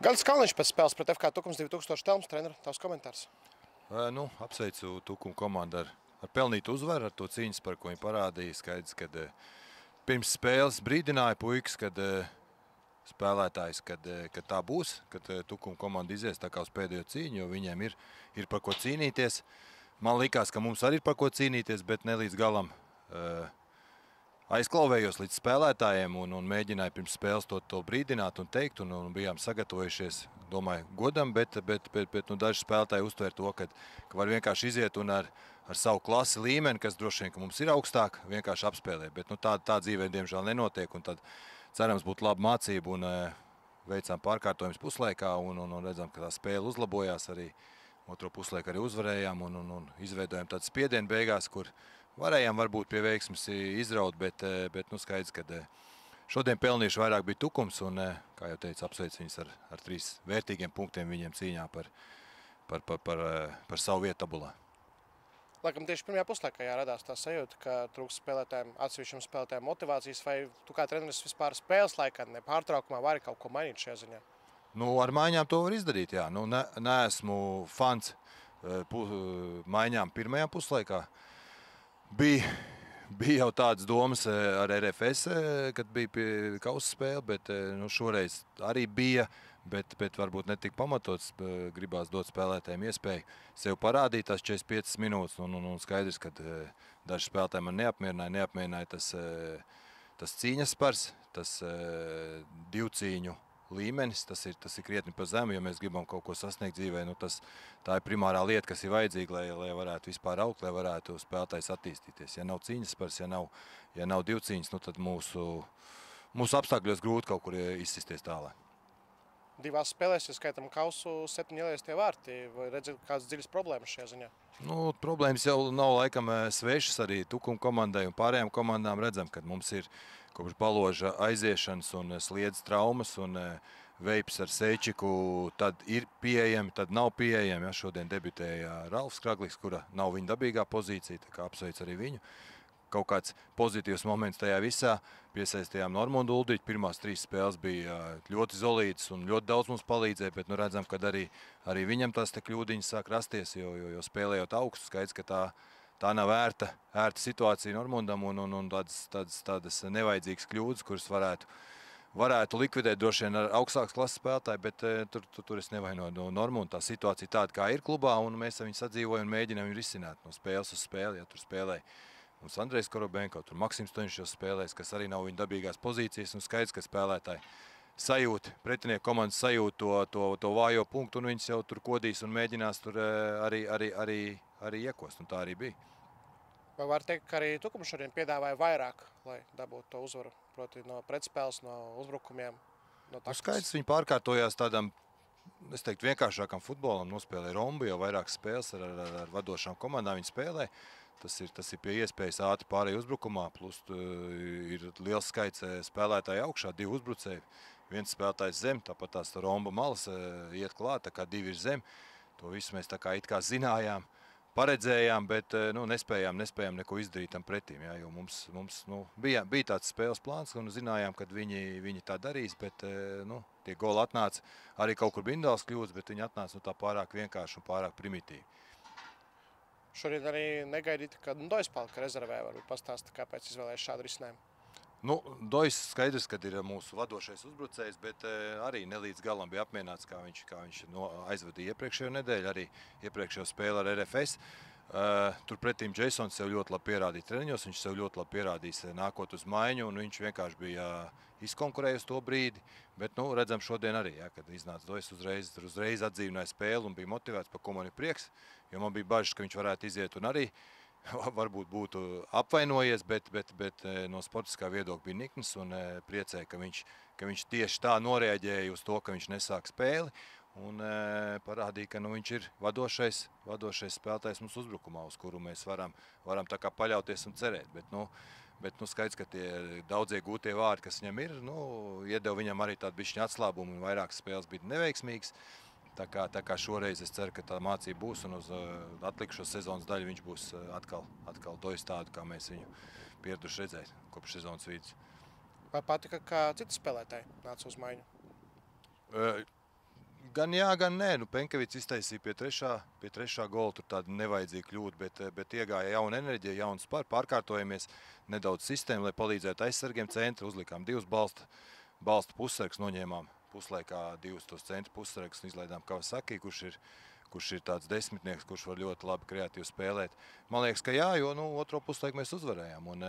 Galis Kalniņš pēc spēles pret FK Tukums 2000 Telmas treneru. Tavs komentārs? Apsveicu Tukuma komandu ar pelnītu uzvaru, ar to cīņas, par ko viņi parādīja. Skaidrs, kad pirms spēles brīdināja puikas, kad spēlētājs, kad tā būs, kad Tukuma komanda izies tā kā uz pēdējo cīņu, jo viņiem ir par ko cīnīties. Man likās, ka mums arī ir par ko cīnīties, bet ne līdz galam aizklauvējos līdz spēlētājiem un mēģināju pirms spēles to brīdināt un teikt, un bijām sagatavojušies, domāju, godam, bet daži spēlētāji uztver to, ka var vienkārši iziet un ar savu klasi līmeni, kas droši vien, ka mums ir augstāk, vienkārši apspēlēt. Bet tā dzīvē, diemžēl, nenotiek, un tad cerams būtu laba mācība, un veicām pārkārtojumus puslaikā, un redzam, ka tā spēle uzlabojās arī. Otro puslaiku arī uzvarējām un izveidojām tādu spiedienu beigās, kur varējām varbūt pie veiksmes izraut, bet skaidrs, ka šodien pelnījuši vairāk bija Tukums un, kā jau teicu, apsveic viņus ar 3 vērtīgiem punktiem viņiem cīņā par savu vietu tabulā. Laikam tieši pirmajā puslaikā radās tā sajūta, ka trūkst spēlētājiem, atsevišķiem spēlētājiem motivācijas, vai tu kā treneris vispār spēles laikā, ne pārtraukumā, vari kaut ko mainīt šajā ziņā? Ar maiņām to var izdarīt, jā. Neesmu fans maiņām pirmajā puslaikā. Bija jau tādas domas ar RFS, kad bija kausa spēle, bet šoreiz arī bija, bet varbūt netika pamatots. Gribās dot spēlētājiem iespēju sev parādīt tās 45 minūtes, un skaidrs, ka daži spēlētāji man neapmierināja tas cīņas spars, tas divcīņu līmenis, tas ir krietni pa zemu, ja mēs gribam kaut ko sasniegt dzīvē. Tā ir primārā lieta, kas ir vajadzīga, lai varētu vispār augt, lai varētu spēlētājs attīstīties. Ja nav cīņas spars, ja nav divcīņas, tad mūsu apstākļos grūti kaut kur izsisties tālāk. Divās spēlēs, ja skaitam kausu, 7 ielaistie vārti. Vai redzat kādas dziļas problēmas šajā ziņā? Problēmas jau nav laikam svešas arī Tukuma komandai un pārējām komandām. Redzam, ka mums ir kopš Baloža aiziešanas un sliedzes traumas un Veips ar Seičiku tad ir pieejami, tad nav pieejami. Ja, šodien debitēja Ralfs Kragliks, kura nav viņa dabīgā pozīcija, tā kā apsveic arī viņu. Kaut kāds pozitīvs moments tajā visā. Piesaistījām Normundu Uldriķu. Pirmās 3 spēles bija ļoti zolītas un ļoti daudz mums palīdzēja, bet redzam, ka arī viņam tās kļūdiņas sāk rasties, jo spēlējot augstu, skaidrs, ka tā nav ērta situācija Normundam un tādas nevajadzīgas kļūdas, kuras varētu likvidēt droši vien ar augstākas klases spēlētāju, bet tur es nevainoju Normundu. Tā situācija tāda, kā ir klubā, un mēs ar viņu sadzīvojam un mēģinām viņu risināt no spēles uz spēli, ja tur spēlēja. Mums Andrejs Korobenko, tur Maksims Toņšs spēlēs, kas arī nav viņa dabīgās pozīcijas, un skaidrs, ka spēlētāji sajūt, pretinieku komandas sajūt to vājo punktu, un viņas jau tur kodīs un mēģinās tur arī iekost, un tā arī bija. Vai var teikt, ka arī Tukums šodien piedāvāja vairāk, lai dabūtu to uzvaru, proti no pretspēles, no uzbrukumiem, no taktikas? Skaidrs, viņi pārkārtojās tādam, es teiktu, vienkāršākam futbolam, nospēlēja Rombu, jau vairākas spēles ar vadošām komandām viņi spēlē. Tas ir pie iespējas ātri pārēj uzbrukumā, plus ir liels skaits spēlētāji augšā, 2 uzbrucēji, 1 spēlētājs zem, tāpat tās Romba malas iet klāt, tā kā 2 ir zem. To visu mēs tā kā it kā zinājām, paredzējām, bet nespējām neko izdarīt tam pretīm, ja, jo mums bija tāds spēles plāns, un zinājām, ka viņi tā darīs, bet tie goli atnāca arī kaut kur bindāls kļūdas, bet viņi atnāca tā pārāk vienkārši un pārāk primitīvi. Šodien arī negaidīta, ka Dojs palika rezervē. Varbūt pastāsta, kāpēc izvēlējies šādu risinājumu. Dojs skaidrs, kad ir mūsu vadošais uzbrucējs, bet arī nelīdz galam bija apmierināts, kā viņš aizvadīja iepriekšējo nedēļu, arī iepriekšējo spēli ar RFS. Turpretīm Jasons sev ļoti labi pierādīja treniņos, viņš sev ļoti labi pierādīs nākot uz maiņu, un viņš vienkārši bija izkonkurējis to brīdi, bet redzam šodien arī, ja, kad iznāca Dojs uzreiz atdzīvināja spēli un bija motivēts, par ko man ir prieks, jo man bija bažas, ka viņš varētu iziet un arī varbūt būtu apvainojies, bet no sportiskā viedokļa bija nikns un priecēja, ka viņš tieši tā noreaģēja uz to, ka viņš nesāk spēli un parādīja, ka viņš ir vadošais spēlētājs mums uzbrukumā, uz kuru mēs varam tā kā paļauties un cerēt. Bet skaidrs, ka tie daudzie gūtie vārdi, kas viņam ir, iedeva viņam arī tādu bišķiņu atslābumu un vairākas spēles bija neveiksmīgas. Tā kā šoreiz es ceru, ka tā mācība būs un uz atlikušo sezonas daļu viņš būs atkal Dojs tādu, kā mēs viņu pieraduši redzēt kopš sezonas vidus. Vai patika, kā citi spēlētāji nāca uz maiņu? Gan jā, gan nē. Nu, Penkevics iztaisīja pie trešā gola, tur tāda nevajadzīga kļūda, bet iegāja jauna enerģija, jauns pārkārtojamies nedaudz sistēmu, lai palīdzētu aizsargiem centru. Uzlikām 2 balsta pussargus, noņēmām puslaikā 2 tos centru pussargus un izlaidām Kawasaki, kurš ir tāds desmitnieks, kurš var ļoti labi kreatīvi spēlēt. Man liekas, ka jā, jo otro puslaiku mēs uzvarējām. Un,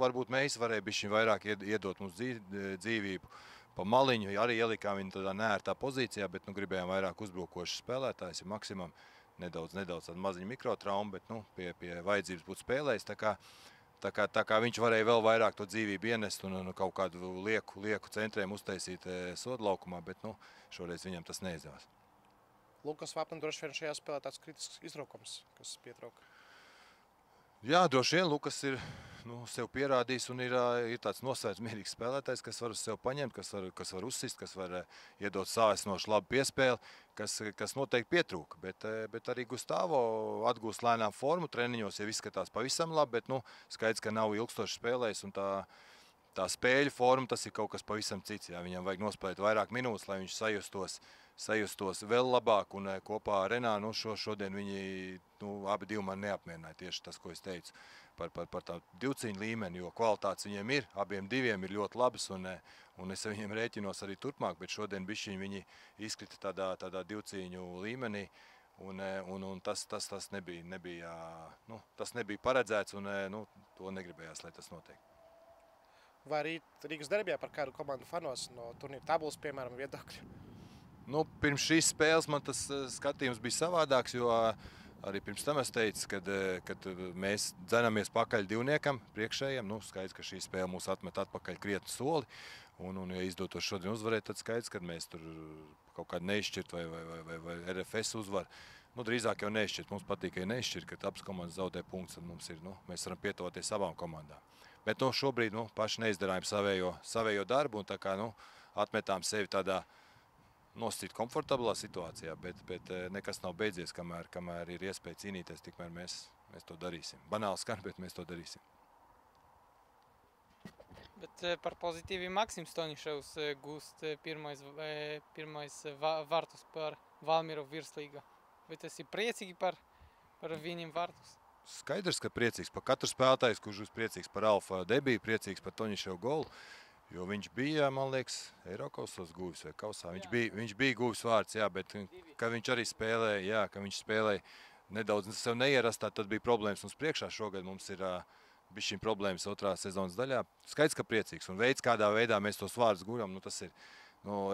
varbūt mēs varēja bišķiņ vairāk iedot mums dzīvību pa maliņu. Arī ielikām viņu tādā neērtā pozīcijā, bet gribējām vairāk uzbrukošas spēlētājs. Ir Maksimam nedaudz tāda maziņa mikrotrauma, bet pie vajadzības būt spēlējis. Tā kā viņš varēja vēl vairāk to dzīvību ienest un kaut kādu lieku centriem uztaisīt sodlaukumā, bet šoreiz viņam tas neizdevās. Lukas Vapnam droši vien šajā spēlē tāds kritisks iztraukums, kas pietrauka. Jā, droši vien Lukas ir sev pierādījis un ir tāds nosvērts mierīgs spēlētājs, kas var uz sev paņemt, kas var uzsist, kas var iedot sāsinošu labu piespēli, kas noteikti pietrūka. Bet arī Gustavo atgūst lēnām formu, treniņos jau izskatās pavisam labi, bet skaidrs, ka nav ilgstoši spēlējis un tā spēļu forma, tas ir kaut kas pavisam cits. Jā. Viņam vajag nospēlēt vairāk minūtes, lai viņš sajustos vēl labāk, un kopā ar Renānu šodien viņi abi divi man neapmierināja. Tieši tas, ko es teicu par tā divcīņu līmeni, jo kvalitātes viņiem ir, abiem diviem ir ļoti labas, un es viņiem rēķinos arī turpmāk, bet šodien bišķiņ viņi izkrita tādā divcīņu līmenī, un tas nebija paredzēts, un to negribējās, lai tas notiek. Vai arī Rīgas derbijā par kādu komandu fanos no turnīra tabulas, piemēram, viedokļu? Pirms šīs spēles man tas skatījums bija savādāks, jo arī pirms tam es teicu, kad mēs dzenamies pakaļ divniekam, priekšējiem. Skaidrs, ka šī spēle mūs atmet atpakaļ krietni soli, un ja izdotos šodien uzvarēt, tad skaidrs, kad mēs tur kaut kādu neizšķirt vai RFS uzvar. Drīzāk jau neizšķirt. Mums patīk, ka neizšķirt, kad abas komandas zaudē punktus, tad mums ir, mēs varam pietuvoties abām komandām. Bet šobrīd paši neizdarājām savējo darbu, un tā kā atmetām sevi tādā nosacīt komfortablā situācijā, bet nekas nav beidzies, kamēr ir iespēja cīnīties, tikmēr mēs to darīsim. Banāli skan, bet mēs to darīsim. Bet par pozitīvi Maksims Stoniševs gūst pirmais vārtus par Valmieru virslīgā. Vai tas ir priecīgi par viņiem vārtus? Skaidrs, ka priecīgs par katru spēlētājs, kurš būs priecīgs par Alfa debiju, priecīgs par Stoniševu golu. Jo viņš bija, man liekas, Eirokausas guvis vai kausā. Viņš bija guvis vārds, jā, bet ka viņš arī spēlēja, nedaudz sev neierastā, tad bija problēmas mums priekšā. Šogad mums ir bišķiņ problēmas otrā sezonas daļā. Skaidrs, ka priecīgs. Un veids, kādā veidā mēs tos vārdus guram, tas ir,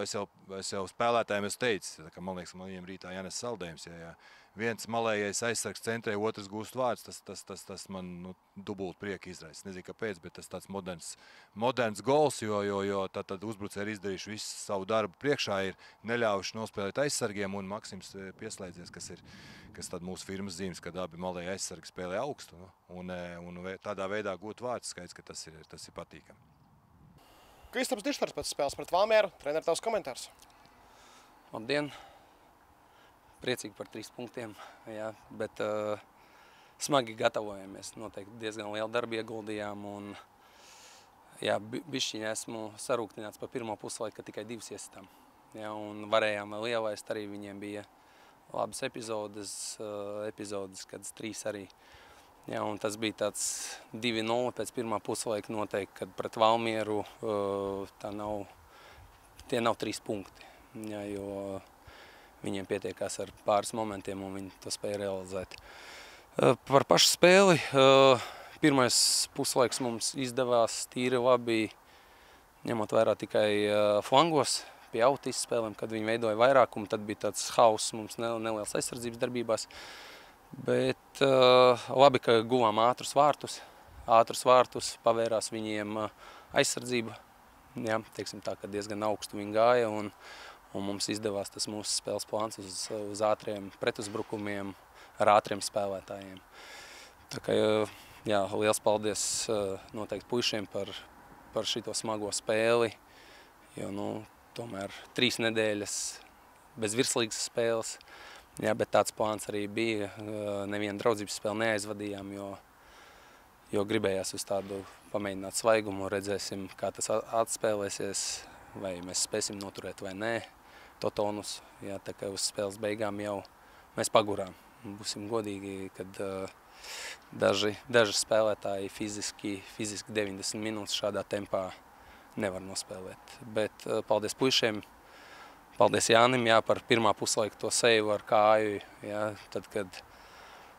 es jau spēlētājiem teicu, man liekas, man viņiem rītā jānes saldējums, ja viens malējais aizsargs centrē, otrs gūst vārds, tas man dubult prieku izraisa. Nezinu, kāpēc, bet tas tāds moderns gols, jo tad uzbrucēji ir izdarījuši visu savu darbu priekšā, ir neļaujuši nospēlēt aizsargiem, un Maksims pieslēdzies, kas tad mūsu firmas zīmes, kad abi malēji aizsargi spēlē augstu, un tādā veidā gūt vārds, skaidrs, ka tas ir patīkami. Kristaps Dištars pēc spēles pret Valmieru. Trener, tavs komentārs. Labdien! Priecīgi par 3 punktiem, jā, bet smagi gatavojamies. Noteikti diezgan lielu darbu ieguldījām, un bišķiņi esmu sarūktināts par pirmo puslaiku, ka tikai 2 iesitām. Jā, un varējām vēl ielaist, arī viņiem bija labas epizodes, kad 3 arī. Jā, un tas bija tāds 2-0 pēc pirmā puslaika noteikti, kad pret Valmieru tie nav 3 punkti, jā, jo viņiem pietiekās ar pāris momentiem, un viņi to spēja realizēt. Par pašu spēli. Pirmais puslaiks mums izdevās tīri labi, ņemot vērā tikai flangos pie auta izspēlēm, kad viņi veidoja vairākumu. Tad bija tāds hauss mums neliels aizsardzības darbībās. Bet labi, ka guvām ātrus vārtus, pavērās viņiem aizsardzība. Jā, teiksim tā, ka diezgan augstu viņi gāja, un mums izdevās tas mūsu spēles plāns uz ātriem pretuzbrukumiem ar ātriem spēlētājiem. Tā kā, jā, liels paldies noteikti puišiem par šito smago spēli, jo, tomēr 3 nedēļas bez virslīgas spēles, jā, bet tāds plāns arī bija. Nevienu draudzības spēli neaizvadījām, jo gribējās uz tādu pamēģināt svaigumu, redzēsim, kā tas atspēlēsies, vai mēs spēsim noturēt vai nē. to tonus. Jā, tā kā uz spēles beigām jau mēs pagurām. Būsim godīgi, kad daži spēlētāji fiziski 90 minūtes šādā tempā nevar nospēlēt. Bet paldies puišiem, paldies Jānim, jā, par pirmā puslaiku to seju ar kāju. Jā, tad, kad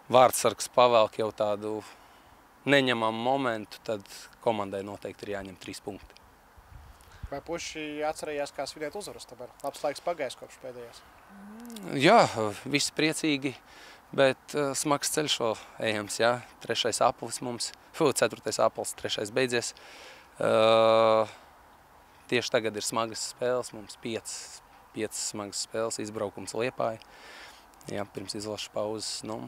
vārdsargs pavelk jau tādu neņemamu momentu, tad komandai noteikti ir jāņem 3 punkti. Vai puiši atcerējās, kā svinēt uzvaras? Tomēr labs laiks pagājis kopš pēdējās. Jā, visi priecīgi, bet smags ceļš vēl ejams, jā. 3. aplis mums, 4. aplis, 3. beidzies. Tieši tagad ir smagas spēles, mums 5 smagas spēles, izbraukums Liepāja. Jā, pirms izlašu pauzes, nu,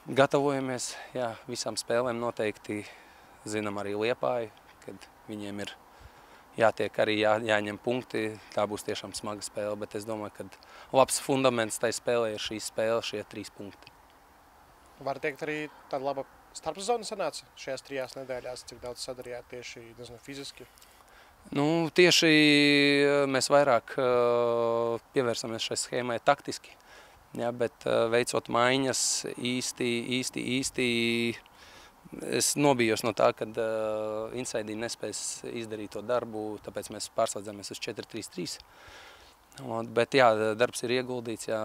gatavojamies, jā, visām spēlēm noteikti zinām arī Liepāju, kad viņiem ir jātiek arī jāņem punkti, tā būs tiešām smaga spēle, bet es domāju, ka labs fundaments tai spēlē ir šīs spēle, šie 3 punkti. Var teikt arī tāda laba starpsezona sanāca šajās 3 nedēļās, cik daudz sadarījāt tieši, nezinu, fiziski? Nu, tieši mēs vairāk pievērsamies šai schēmai taktiski, jā, bet veicot maiņas īsti es nobijos no tā, kad Insaidī nespēs izdarīt to darbu, tāpēc mēs pārslēdzāmies uz 4-3-3. Bet jā, darbs ir ieguldīts, jā,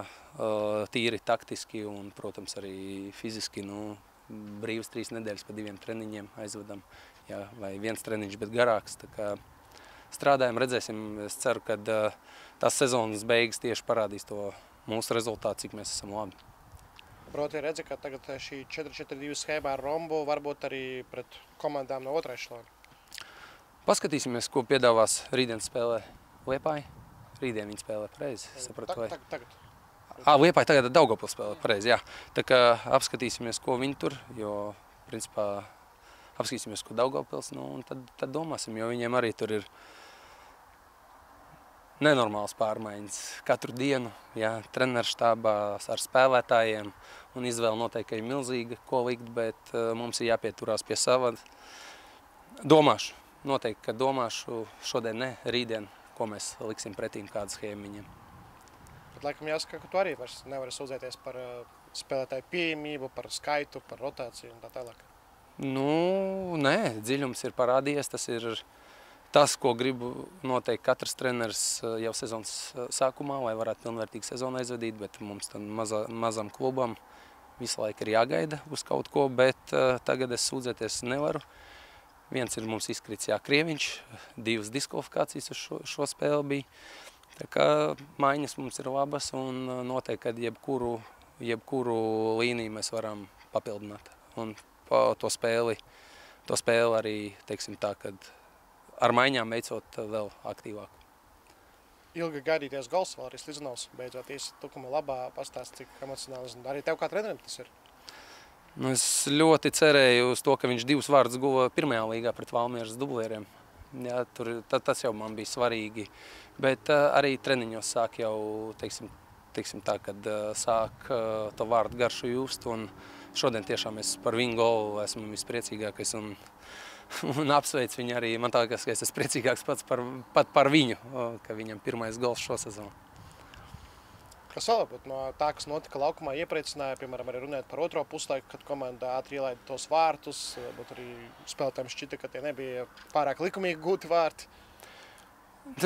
tīri taktiski un, protams, arī fiziski. Nu, brīvas 3 nedēļas pa 2 treniņiem aizvedam, jā, vai 1 treniņš, bet garāks. Tā kā strādājam, redzēsim. Es ceru, ka tās sezonas beigas tieši parādīs to mūsu rezultātu, cik mēs esam labi. Proti redzi, ka tagad šī 4-4-2 schēmā ar rombu varbūt arī pret komandām no 2. ešalona. Paskatīsimies, ko piedāvās rītdienas spēlē Liepāja. Rītdien viņi spēlē pareizi, sapratu, vai? Tagad. Liepāja tagad Daugavpils spēlē pareizi, jā. Tā kā apskatīsimies, ko viņi tur, jo, principā, apskatīsimies, ko Daugavpils, nu, un tad domāsim, jo viņiem arī tur ir nenormāls pārmaiņas katru dienu, jā, trenerštābā ar spēlētājiem, un izvēle noteikti ir milzīga, ko likt, bet mums ir jāpieturās pie sava. Domāšu, noteikti, ka domāšu šodien ne, rītdien, ko mēs liksim pretīm, kādu schēmu viņiem. Bet laikam jāsaka, ka tu arī nevari sūdzēties par spēlētāju pieejamību, par skaitu, par rotāciju un tā tālāk. Nu, nē, dziļums ir parādījies, tas ir tas, ko gribu noteikti katrs treneris jau sezonas sākumā, lai varētu pilnvērtīgi sezonu aizvadīt, bet mums tam mazam klubam visu laiku ir jāgaida uz kaut ko, bet tagad es sūdzēties nevaru. Viens ir mums izkrits, jā, Krieviņš, 2 diskvalifikācijas uz šo spēli bija. Tā kā maiņas mums ir labas un noteikti, kad jebkuru līniju mēs varam papildināt. Un to spēli arī, teiksim tā, kad ar maiņām veicot vēl aktīvāku. Ilgi gaidīties gols vēl arī Slidzenovs, beidzot īsti tukuma labā, pastāst, cik emocionāli. Arī tev kā trenerim tas ir? Nu, es ļoti cerēju uz to, ka viņš 2 vārdus guva 1. līgā pret Valmieras dublieriem. Jā, tas jau man bija svarīgi, bet arī treniņos sāk jau, teiksim tā, kad sāk to vārdu garšu just, un šodien tiešām es par viņu golu esmu vispriecīgākais un apsveic viņu arī. Man tā, ka es esmu priecīgāks pat par viņu, ka viņam 1. gols šo sezonu. Kas vēl varbūt no tā, kas notika laukumā, iepriecināja, piemēram, arī runāt par 2. puslaiku, kad komanda ātri ielaida tos vārtus, varbūt arī spēlētājiem šķita, ka tie nebija pārāk likumīgi gūti vārti.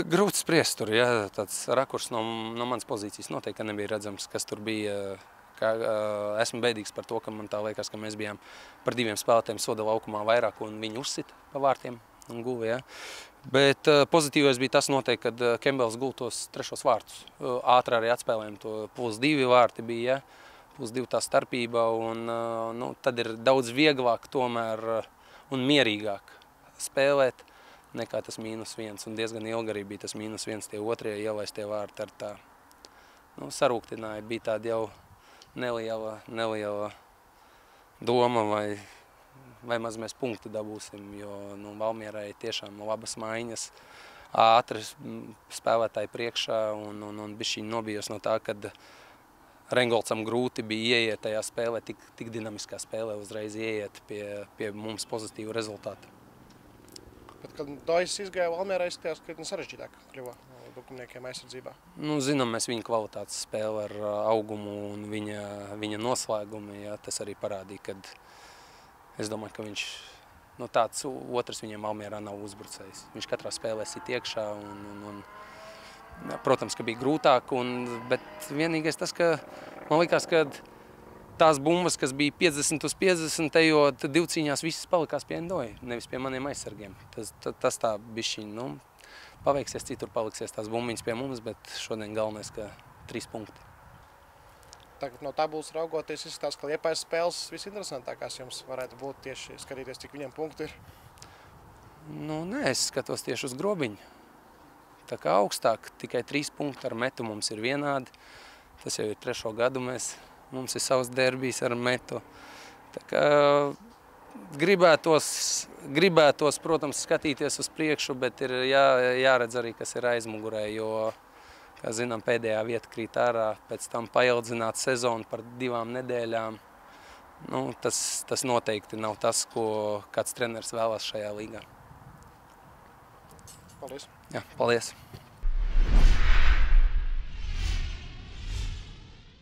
Grūti spriest tur, jā, tāds rakurs no manas pozīcijas noteikti nebija redzams, kas tur bija. Esmu beidīgs par to, ka man tā liekas, ka mēs bijām par 2 spēlētājiem soda laukumā vairāk un viņi uzsita pa vārtiem un guva, jā. Bet pozitīvais bija tas noteikti, kad Kembels guva tos 3. vārtus. Ātri arī atspēlējām to +2 vārti bija, jā, +2 tā starpība un nu, tad ir daudz vieglāk tomēr un mierīgāk spēlēt nekā tas -1 un diezgan ilgi arī bija tas -1, tie otrie ielaistie vārti ar tā, nu, sarūktināja, bija tāda jau neliela doma, vai maz mēs punktu dabūsim, jo nu, Valmierai tiešām labas maiņas, ātri spēlētāji priekšā un bišķiņ nobijos no tā, kad Rengolcam grūti bija ieiet tajā spēlē, tik dinamiskā spēlē uzreiz ieiet pie mums pozitīvu rezultātu. Bet, kad Dojs izgāja Valmierā, izskatījās krietni sarežģītāk kļuva. Dukumniekiem aizsardzībā? Nu, zinām, mēs viņa kvalitātes spēli ar augumu un viņa noslēgumu. Jā, tas arī parādīja, kad es domāju, ka viņš tāds otrs viņam Almierā nav uzbrucējs. Viņš katrā spēlē sit iekšā un protams, ka bija grūtāk, bet vienīgais tas, ka man likās, ka tās bumbas, kas bija 50/50, ejot divcīņās, visas palikās pie Endoja, nevis pie maniem aizsargiem. Tas tā bišķiņ, paveiksies, citur paliksies tās bumbiņas pie mums, bet šodien galvenais, ka 3 punkti. Tagad no tabulas raugoties, izskatās, ka Liepājas spēles visinteresantākās jums varētu būt tieši skatīties, cik viņiem punkti ir. Nē, es skatos tieši uz grobiņu. Tā kā augstāk, tikai 3 punkti ar metu mums ir vienādi. Tas jau ir 3. gadu mums ir savs derbijs ar metu. Tā kā gribētos, protams, skatīties uz priekšu, bet ir jāredz arī, kas ir aizmugurē, jo, kā zinām, pēdējā vieta krīt ārā, pēc tam paildzināt sezonu par 2 nedēļām. Tas noteikti nav tas, ko kāds treneris vēlas šajā līgā. Paldies! Jā, paldies!